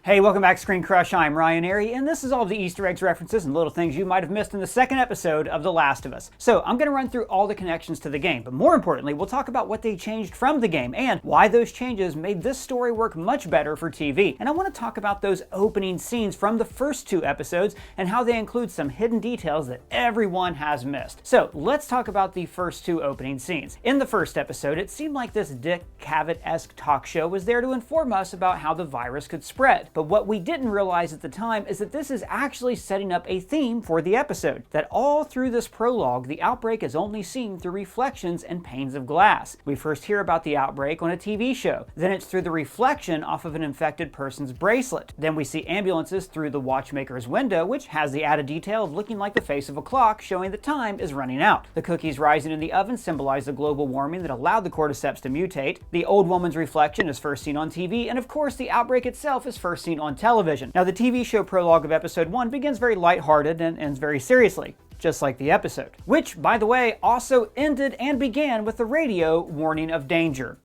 Hey, welcome back, Screen Crush. I'm Ryan Airy, and this is all the Easter eggs, references, and little things you might have missed in the second episode of The Last of Us. So I'm going to run through all the connections to the game, but more importantly, we'll talk about what they changed from the game and why those changes made this story work much better for TV. And I want to talk about those opening scenes from the first two episodes and how they include some hidden details that everyone has missed. So let's talk about the first two opening scenes. In the first episode, it seemed like this Dick Cavett-esque talk show was there to inform us about how the virus could spread. But what we didn't realize at the time is that this is actually setting up a theme for the episode. That all through this prologue, the outbreak is only seen through reflections and panes of glass. We first hear about the outbreak on a TV show. Then it's through the reflection off of an infected person's bracelet. Then we see ambulances through the watchmaker's window, which has the added detail of looking like the face of a clock, showing that time is running out. The cookies rising in the oven symbolize the global warming that allowed the cordyceps to mutate. The old woman's reflection is first seen on TV, and of course the outbreak itself is first seen on television. Now the TV show prologue of episode 1 begins very lighthearted and ends very seriously, just like the episode. Which, by the way, also ended and began with the radio warning of danger.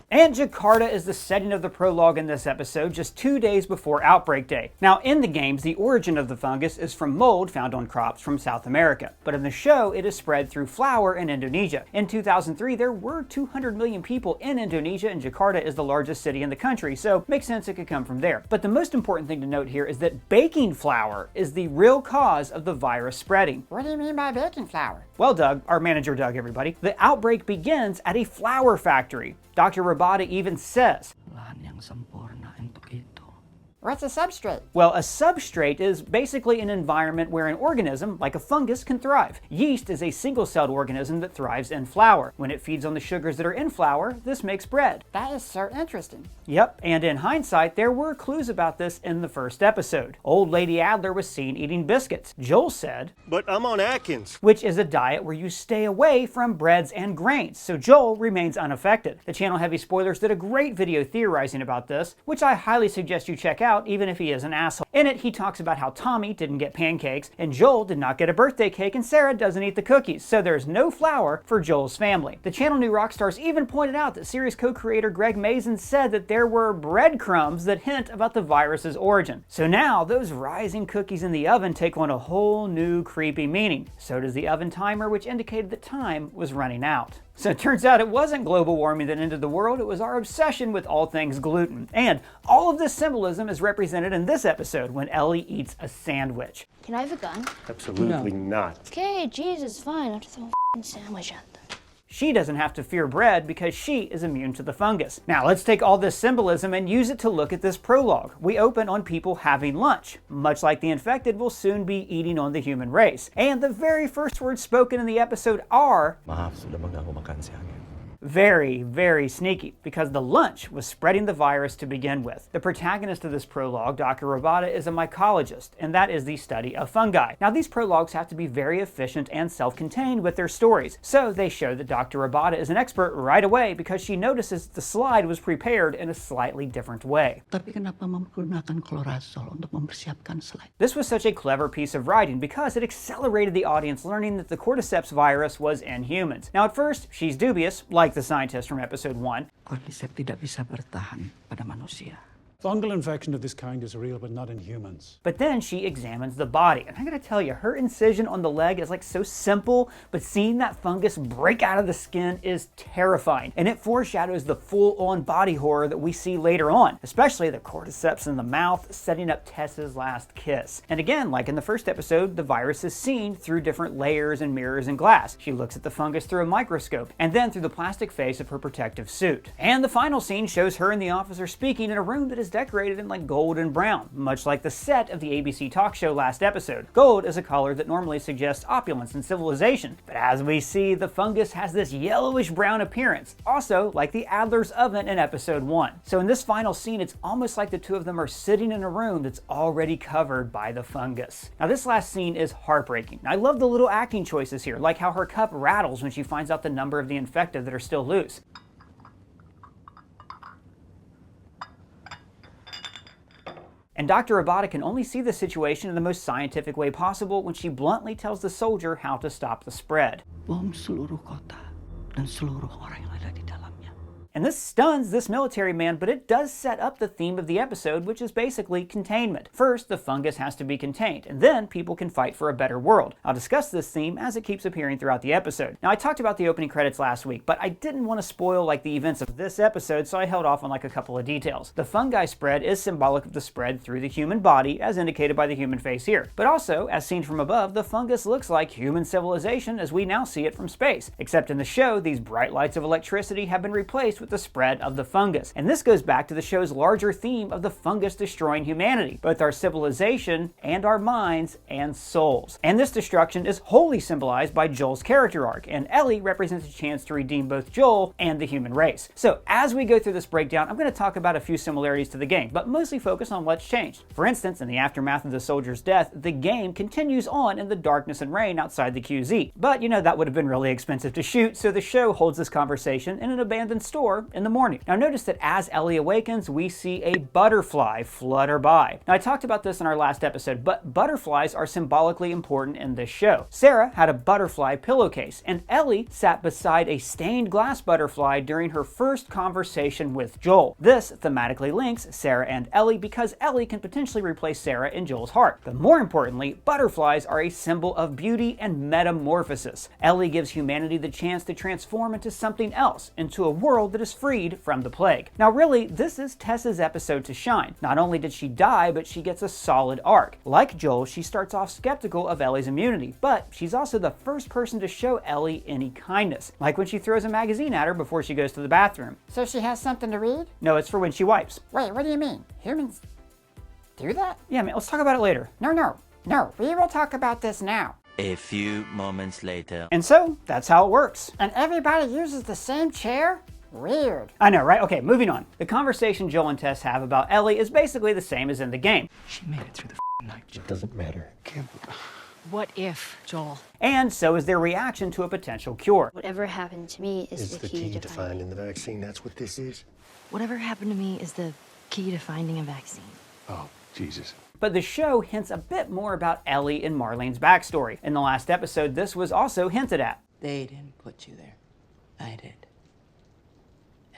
And Jakarta is the setting of the prologue in this episode, just 2 days before Outbreak Day. Now, in the games, the origin of the fungus is from mold found on crops from South America. But in the show, it is spread through flour in Indonesia. In 2003, there were 200 million people in Indonesia, and Jakarta is the largest city in the country, so makes sense it could come from there. But the most important thing to note here is that baking flour is the real cause of the virus spreading. What do you mean by baking flour? Well, Doug, our manager Doug, everybody, the outbreak begins at a flour factory. Dr. Rabada even says, What's a substrate? well, a substrate is basically an environment where an organism, like a fungus, can thrive. Yeast is a single-celled organism that thrives in flour. When it feeds on the sugars that are in flour, this makes bread. That is so interesting. Yep, and in hindsight, there were clues about this in the first episode. Old Lady Adler was seen eating biscuits. Joel said, But I'm on Atkins. which is a diet where you stay away from breads and grains, so Joel remains unaffected. The channel Heavy Spoilers did a great video theorizing about this, which I highly suggest you check out, even if he is an asshole. In it, he talks about how Tommy didn't get pancakes, and Joel did not get a birthday cake, and Sarah doesn't eat the cookies, so there's no flour for Joel's family. The channel New Rockstars even pointed out that series co-creator Greg Mazin said that there were breadcrumbs that hint about the virus's origin. So now, those rising cookies in the oven take on a whole new creepy meaning. So does the oven timer, which indicated that time was running out. So it turns out it wasn't global warming that ended the world, it was our obsession with all things gluten. And all of this symbolism is represented in this episode when Ellie eats a sandwich. Can I have a gun? Absolutely not. Okay, Jesus, fine. I'll just throw a f***ing sandwich at them. She doesn't have to fear bread because she is immune to the fungus. Now let's take all this symbolism and use it to look at this prologue. We open on people having lunch. Much like the infected will soon be eating on the human race. And the very first words spoken in the episode are Maaf, sudah mengganggu makan siangnya. very, very sneaky, because the lunch was spreading the virus to begin with. The protagonist of this prologue, Dr. Rabada, is a mycologist, and that is the study of fungi. Now, these prologues have to be very efficient and self-contained with their stories, so they show that Dr. Rabada is an expert right away because she notices the slide was prepared in a slightly different way. Tapi kenapa menggunakan klorazol untuk mempersiapkan slide? This was such a clever piece of writing because it accelerated the audience learning that the cordyceps virus was in humans. Now, at first, she's dubious, like the scientist from episode 1. Cordyceps tidak bisa bertahan pada manusia. Fungal infection of this kind is real, but not in humans. But then she examines the body. And I gotta tell you, her incision on the leg is like so simple, but seeing that fungus break out of the skin is terrifying. And it foreshadows the full-on body horror that we see later on, especially the cordyceps in the mouth setting up Tess's last kiss. And again, like in the first episode, the virus is seen through different layers and mirrors and glass. She looks at the fungus through a microscope, and then through the plastic face of her protective suit. And the final scene shows her and the officer speaking in a room that is decorated in like gold and brown, much like the set of the ABC talk show last episode. Gold is a color that normally suggests opulence and civilization, but as we see, the fungus has this yellowish brown appearance, also like the Adler's oven in episode 1. So in this final scene, it's almost like the two of them are sitting in a room that's already covered by the fungus. Now this last scene is heartbreaking. I love the little acting choices here, like how her cup rattles when she finds out the number of the infected that are still loose. And Dr. Rabada can only see the situation in the most scientific way possible when she bluntly tells the soldier how to stop the spread. Bom seluruh kota dan seluruh orang yang ada di dalamnya. And this stuns this military man, but it does set up the theme of the episode, which is basically containment. First, the fungus has to be contained, and then people can fight for a better world. I'll discuss this theme as it keeps appearing throughout the episode. Now, I talked about the opening credits last week, but I didn't want to spoil like the events of this episode, so I held off on like a couple of details. The fungi spread is symbolic of the spread through the human body, as indicated by the human face here. But also, as seen from above, the fungus looks like human civilization as we now see it from space. Except in the show, these bright lights of electricity have been replaced with the spread of the fungus. And this goes back to the show's larger theme of the fungus destroying humanity, both our civilization and our minds and souls. And this destruction is wholly symbolized by Joel's character arc, and Ellie represents a chance to redeem both Joel and the human race. So as we go through this breakdown, I'm going to talk about a few similarities to the game, but mostly focus on what's changed. For instance, in the aftermath of the soldier's death, the game continues on in the darkness and rain outside the QZ. But you know, that would have been really expensive to shoot, so the show holds this conversation in an abandoned store in the morning. Now notice that as Ellie awakens, we see a butterfly flutter by. Now I talked about this in our last episode, but butterflies are symbolically important in this show. Sarah had a butterfly pillowcase, and Ellie sat beside a stained glass butterfly during her first conversation with Joel. This thematically links Sarah and Ellie because Ellie can potentially replace Sarah in Joel's heart. But more importantly, butterflies are a symbol of beauty and metamorphosis. Ellie gives humanity the chance to transform into something else, into a world that is freed from the plague. Now really, this is Tess's episode to shine. Not only did she die, but she gets a solid arc. Like Joel, she starts off skeptical of Ellie's immunity, but she's also the first person to show Ellie any kindness, like when she throws a magazine at her before she goes to the bathroom. So she has something to read? No, it's for when she wipes. Wait, what do you mean? Humans do that? Yeah, man, let's talk about it later. No, we will talk about this now. A few moments later. And so, that's how it works. And everybody uses the same chair? Weird. I know, right? Okay, moving on. The conversation Joel and Tess have about Ellie is basically the same as in the game. She made it through the night. It doesn't matter. What if, Joel? And so is their reaction to a potential cure. Whatever happened to me is It's the key to finding the vaccine. That's what this is. Whatever happened to me is the key to finding a vaccine. Oh, Jesus. But the show hints a bit more about Ellie and Marlene's backstory. In the last episode, this was also hinted at. They didn't put you there. I did.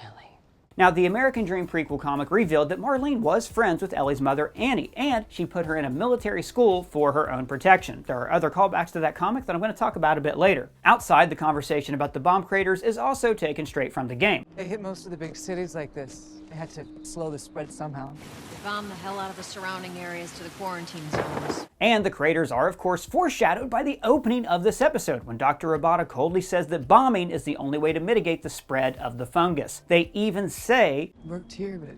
Ellie. Now, the American Dream prequel comic revealed that Marlene was friends with Ellie's mother, Annie, and she put her in a military school for her own protection. There are other callbacks to that comic that I'm going to talk about a bit later. Outside, the conversation about the bomb craters is also taken straight from the game. They hit most of the big cities like this. They had to slow the spread somehow. Bomb the hell out of the surrounding areas to the quarantine zones. And the craters are, of course, foreshadowed by the opening of this episode, when Dr. Rabata coldly says that bombing is the only way to mitigate the spread of the fungus. They even say, Worked here, but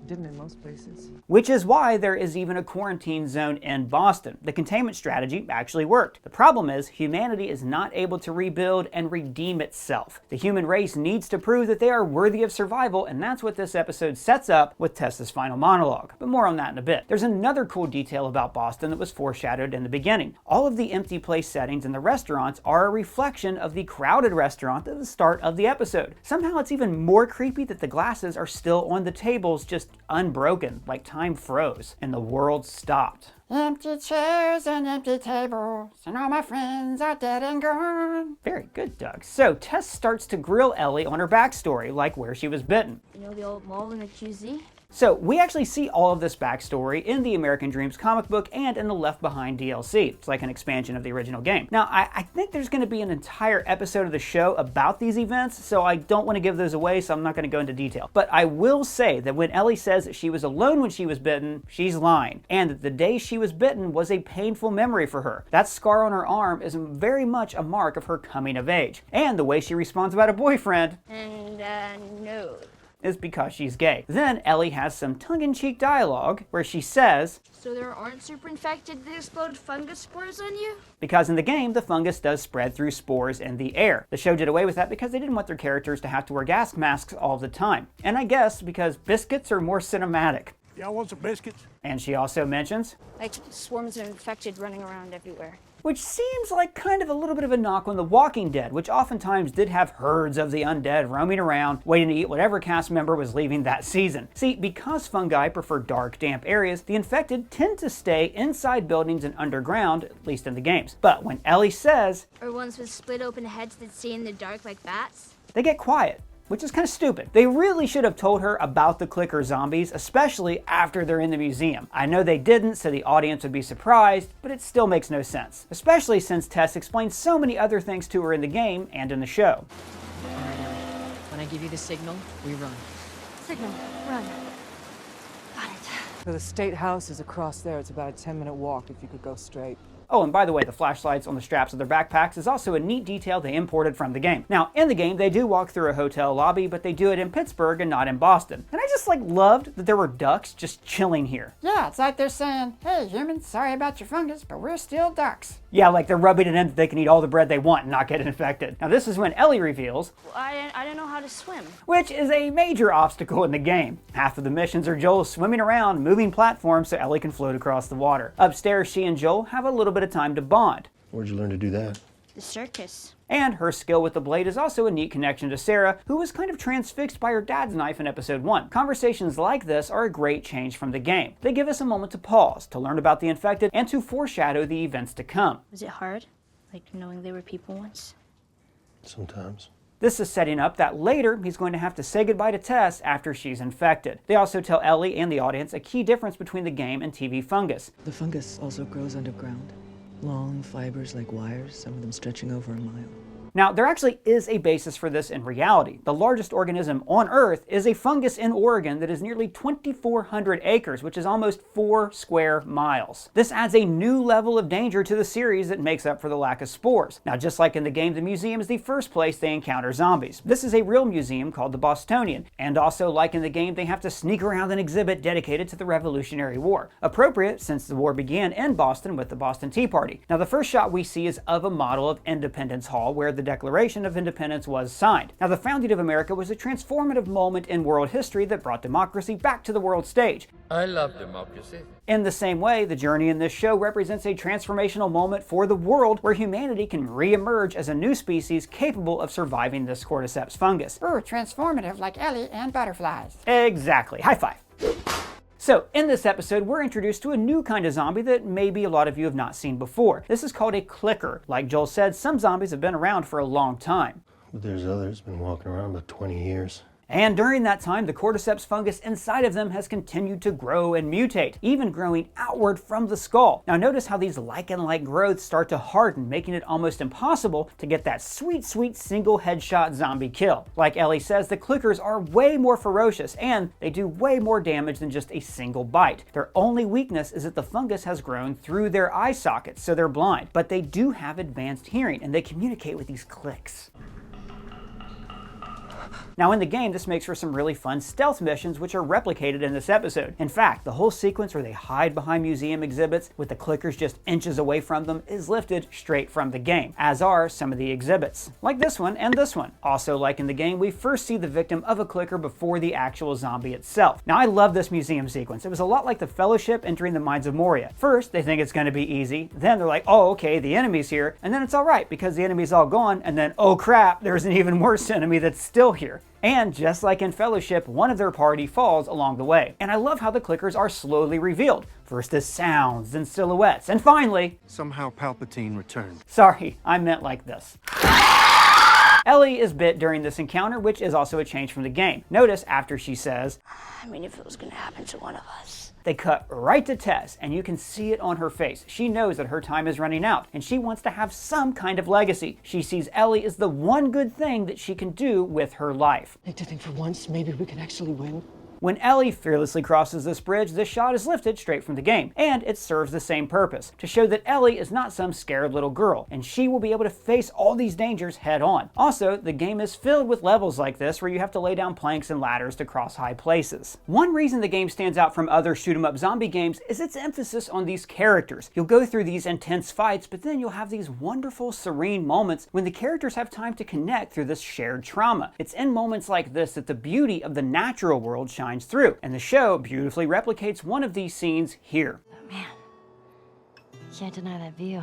didn't in most places. which is why there is even a quarantine zone in Boston. The containment strategy actually worked. The problem is, humanity is not able to rebuild and redeem itself. The human race needs to prove that they are worthy of survival, and that's what this episode sets up with Tess's final monologue. But more on that in a bit. There's another cool detail about Boston that was foreshadowed in the beginning. All of the empty place settings in the restaurants are a reflection of the crowded restaurant at the start of the episode. Somehow it's even more creepy that the glasses are still on the tables, just unbroken, like time froze and the world stopped. Empty chairs and empty tables, and all my friends are dead and gone. Very good, Doug. So Tess starts to grill Ellie on her backstory, like where she was bitten. You know the old mall in the QZ? So we actually see all of this backstory in the American Dreams comic book and in the Left Behind DLC. It's like an expansion of the original game. Now, I think there's going to be an entire episode of the show about these events, so I don't want to give those away, so I'm not going to go into detail. But I will say that when Ellie says that she was alone when she was bitten, she's lying. And that the day she was bitten was a painful memory for her. That scar on her arm is very much a mark of her coming of age. And the way she responds about a boyfriend, And, no. is because she's gay. Then Ellie has some tongue-in-cheek dialogue where she says, So there aren't super infected that explode fungus spores on you? because in the game, the fungus does spread through spores in the air. The show did away with that because they didn't want their characters to have to wear gas masks all the time. And I guess because biscuits are more cinematic. Y'all want some biscuits? And she also mentions, Like swarms of infected running around everywhere. which seems like kind of a little bit of a knock on The Walking Dead, which oftentimes did have herds of the undead roaming around, waiting to eat whatever cast member was leaving that season. See, because fungi prefer dark, damp areas, the infected tend to stay inside buildings and underground, at least in the games. But when Ellie says, Or ones with split open heads that see in the dark like bats? they get quiet. which is kind of stupid. They really should have told her about the clicker zombies, especially after they're in the museum. I know they didn't, so the audience would be surprised, but it still makes no sense, especially since Tess explains so many other things to her in the game and in the show. When I give you the signal, we run. Signal, run. Got it. So the state house is across there. It's about a 10-minute walk if you could go straight. Oh, and by the way, the flashlights on the straps of their backpacks is also a neat detail they imported from the game. Now, in the game, they do walk through a hotel lobby, but they do it in Pittsburgh and not in Boston. And I just loved that there were ducks just chilling here. Yeah, it's like they're saying, hey humans, sorry about your fungus, but we're still ducks. Yeah, like they're rubbing it in that they can eat all the bread they want and not get infected. Now, this is when Ellie reveals, I didn't know how to swim. which is a major obstacle in the game. Half of the missions are Joel swimming around, moving platforms so Ellie can float across the water. Upstairs, she and Joel have a little bit of time to bond. Where'd you learn to do that? The circus. And her skill with the blade is also a neat connection to Sarah, who was kind of transfixed by her dad's knife in episode 1. Conversations like this are a great change from the game. They give us a moment to pause, to learn about the infected, and to foreshadow the events to come. Was it hard? Like knowing they were people once? Sometimes. This is setting up that later he's going to have to say goodbye to Tess after she's infected. They also tell Ellie and the audience a key difference between the game and TV fungus. The fungus also grows underground. Long fibers like wires, some of them stretching over a mile. Now, there actually is a basis for this in reality. The largest organism on Earth is a fungus in Oregon that is nearly 2,400 acres, which is almost 4 square miles. This adds a new level of danger to the series that makes up for the lack of spores. Now, just like in the game, the museum is the first place they encounter zombies. This is a real museum called the Bostonian, and also like in the game, they have to sneak around an exhibit dedicated to the Revolutionary War. Appropriate, since the war began in Boston with the Boston Tea Party. Now, the first shot we see is of a model of Independence Hall, where the Declaration of Independence was signed. Now, the founding of America was a transformative moment in world history that brought democracy back to the world stage. I love democracy. In the same way, the journey in this show represents a transformational moment for the world where humanity can re-emerge as a new species capable of surviving this cordyceps fungus. Ooh, transformative like Ellie and butterflies. Exactly. High five. So, in this episode, we're introduced to a new kind of zombie that maybe a lot of you have not seen before. This is called a clicker. Like Joel said, some zombies have been around for a long time. But there's others been walking around about 20 years. And during that time, the cordyceps fungus inside of them has continued to grow and mutate, even growing outward from the skull. Now notice how these lichen-like growths start to harden, making it almost impossible to get that sweet, sweet single headshot zombie kill. Like Ellie says, the clickers are way more ferocious, and they do way more damage than just a single bite. Their only weakness is that the fungus has grown through their eye sockets, so they're blind. But they do have advanced hearing, and they communicate with these clicks. Now in the game, this makes for some really fun stealth missions which are replicated in this episode. In fact, the whole sequence where they hide behind museum exhibits with the clickers just inches away from them is lifted straight from the game, as are some of the exhibits. Like this one and this one. Also like in the game, we first see the victim of a clicker before the actual zombie itself. Now I love this museum sequence. It was a lot like the Fellowship entering the Mines of Moria. First, they think it's going to be easy, then they're like, oh okay, the enemy's here, and then it's alright because the enemy's all gone, and then oh crap, there's an even worse enemy that's still here. And just like in Fellowship, one of their party falls along the way. And I love how the clickers are slowly revealed. First as sounds, then silhouettes, and finally... somehow Palpatine returned. Sorry, I meant like this. Ellie is bit during this encounter, which is also a change from the game. Notice after she says, I mean, if it was gonna happen to one of us. They cut right to Tess, and you can see it on her face. She knows that her time is running out, and she wants to have some kind of legacy. She sees Ellie as the one good thing that she can do with her life. I like to think for once, maybe we can actually win. When Ellie fearlessly crosses this bridge, this shot is lifted straight from the game, and it serves the same purpose, to show that Ellie is not some scared little girl, and she will be able to face all these dangers head on. Also, the game is filled with levels like this where you have to lay down planks and ladders to cross high places. One reason the game stands out from other shoot-'em-up zombie games is its emphasis on these characters. You'll go through these intense fights, but then you'll have these wonderful, serene moments when the characters have time to connect through this shared trauma. It's in moments like this that the beauty of the natural world shines through, and the show beautifully replicates one of these scenes here. Oh man, you can't deny that view.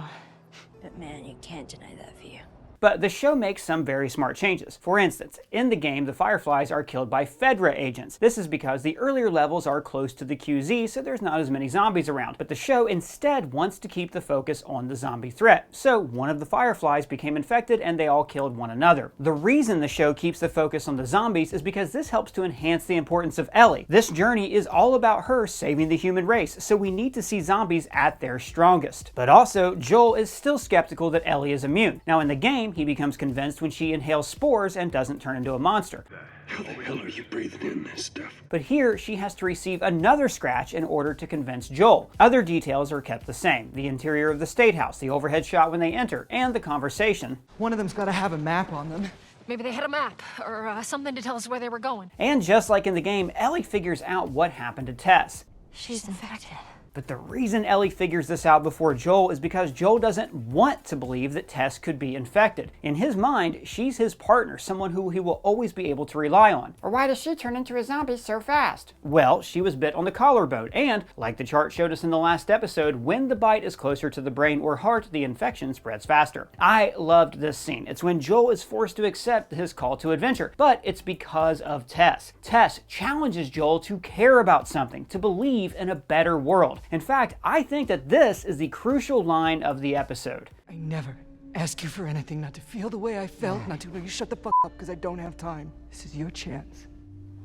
But man, you can't deny that view. But the show makes some very smart changes. For instance, in the game, the Fireflies are killed by Fedra agents. This is because the earlier levels are close to the QZ, so there's not as many zombies around. But the show instead wants to keep the focus on the zombie threat. So one of the Fireflies became infected and they all killed one another. The reason the show keeps the focus on the zombies is because this helps to enhance the importance of Ellie. This journey is all about her saving the human race, so we need to see zombies at their strongest. But also, Joel is still skeptical that Ellie is immune. Now in the game, he becomes convinced when she inhales spores and doesn't turn into a monster. How the hell are you breathing in this stuff? But here, she has to receive another scratch in order to convince Joel. Other details are kept the same. The interior of the State House, the overhead shot when they enter, and the conversation. One of them's got to have a map on them. Maybe they had a map, or something to tell us where they were going. And just like in the game, Ellie figures out what happened to Tess. She's infected. But the reason Ellie figures this out before Joel is because Joel doesn't want to believe that Tess could be infected. In his mind, she's his partner, someone who he will always be able to rely on. Or why does she turn into a zombie so fast? Well, she was bit on the collarbone, and, like the chart showed us in the last episode, when the bite is closer to the brain or heart, the infection spreads faster. I loved this scene. It's when Joel is forced to accept his call to adventure, but it's because of Tess. Tess challenges Joel to care about something, to believe in a better world. In fact, I think that this is the crucial line of the episode. I never ask you for anything, not to feel the way I felt, not to you shut the fuck up because I don't have time. This is your chance.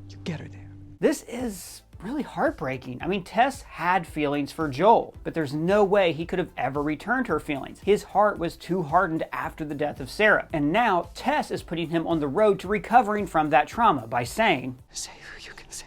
You get her there. This is really heartbreaking. I mean, Tess had feelings for Joel, but there's no way he could have ever returned her feelings. His heart was too hardened after the death of Sarah. And now Tess is putting him on the road to recovering from that trauma by saying, say who you can say.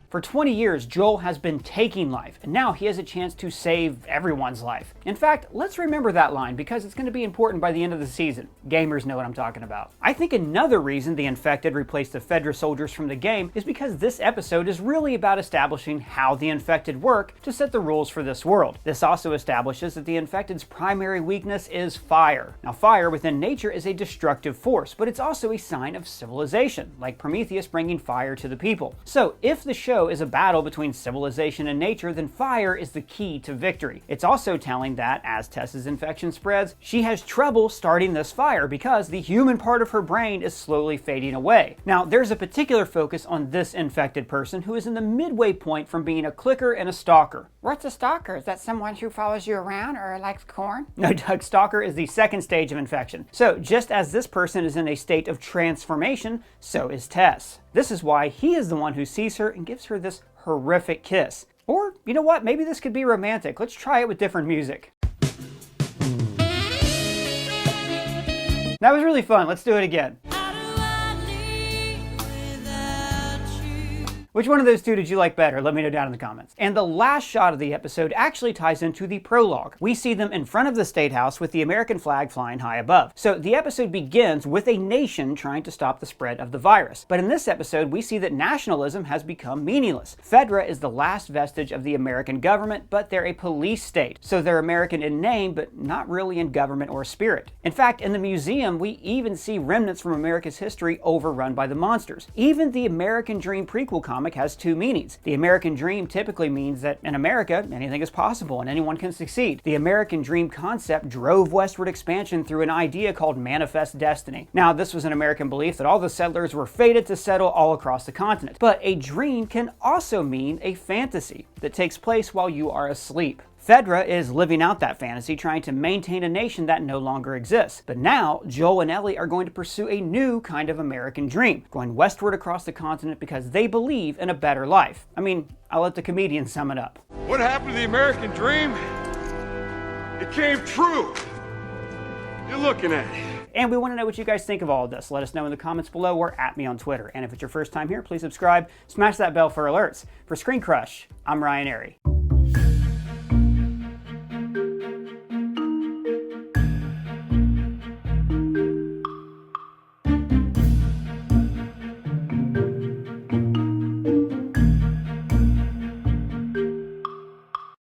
For 20 years, Joel has been taking life, and now he has a chance to save everyone's life. In fact, let's remember that line because it's going to be important by the end of the season. Gamers know what I'm talking about. I think another reason the infected replaced the Fedra soldiers from the game is because this episode is really about establishing how the infected work to set the rules for this world. This also establishes that the infected's primary weakness is fire. Now, fire within nature is a destructive force, but it's also a sign of civilization, like Prometheus bringing fire to the people. So, if the show is a battle between civilization and nature, then fire is the key to victory. It's also telling that, as Tess's infection spreads, she has trouble starting this fire because the human part of her brain is slowly fading away. Now, there's a particular focus on this infected person who is in the midway point from being a clicker and a stalker. What's a stalker? Is that someone who follows you around or likes corn? No, Doug, stalker is the second stage of infection. So, just as this person is in a state of transformation, so is Tess. This is why he is the one who sees her and gives her this horrific kiss. Or, you know what, maybe this could be romantic. Let's try it with different music. That was really fun. Let's do it again. Which one of those two did you like better? Let me know down in the comments. And the last shot of the episode actually ties into the prologue. We see them in front of the State House with the American flag flying high above. So the episode begins with a nation trying to stop the spread of the virus. But in this episode, we see that nationalism has become meaningless. Fedra is the last vestige of the American government, but they're a police state. So they're American in name, but not really in government or spirit. In fact, in the museum, we even see remnants from America's history overrun by the monsters. Even the American Dream prequel comic has two meanings. The American Dream typically means that in America, anything is possible and anyone can succeed. The American Dream concept drove westward expansion through an idea called manifest destiny. Now, this was an American belief that all the settlers were fated to settle all across the continent. But a dream can also mean a fantasy that takes place while you are asleep. Fedra is living out that fantasy, trying to maintain a nation that no longer exists. But now, Joel and Ellie are going to pursue a new kind of American dream, going westward across the continent because they believe in a better life. I mean, I'll let the comedian sum it up. What happened to the American dream? It came true. You're looking at it. And we want to know what you guys think of all of this. Let us know in the comments below or at me on Twitter. And if it's your first time here, please subscribe, smash that bell for alerts. For Screen Crush, I'm Ryan Airy.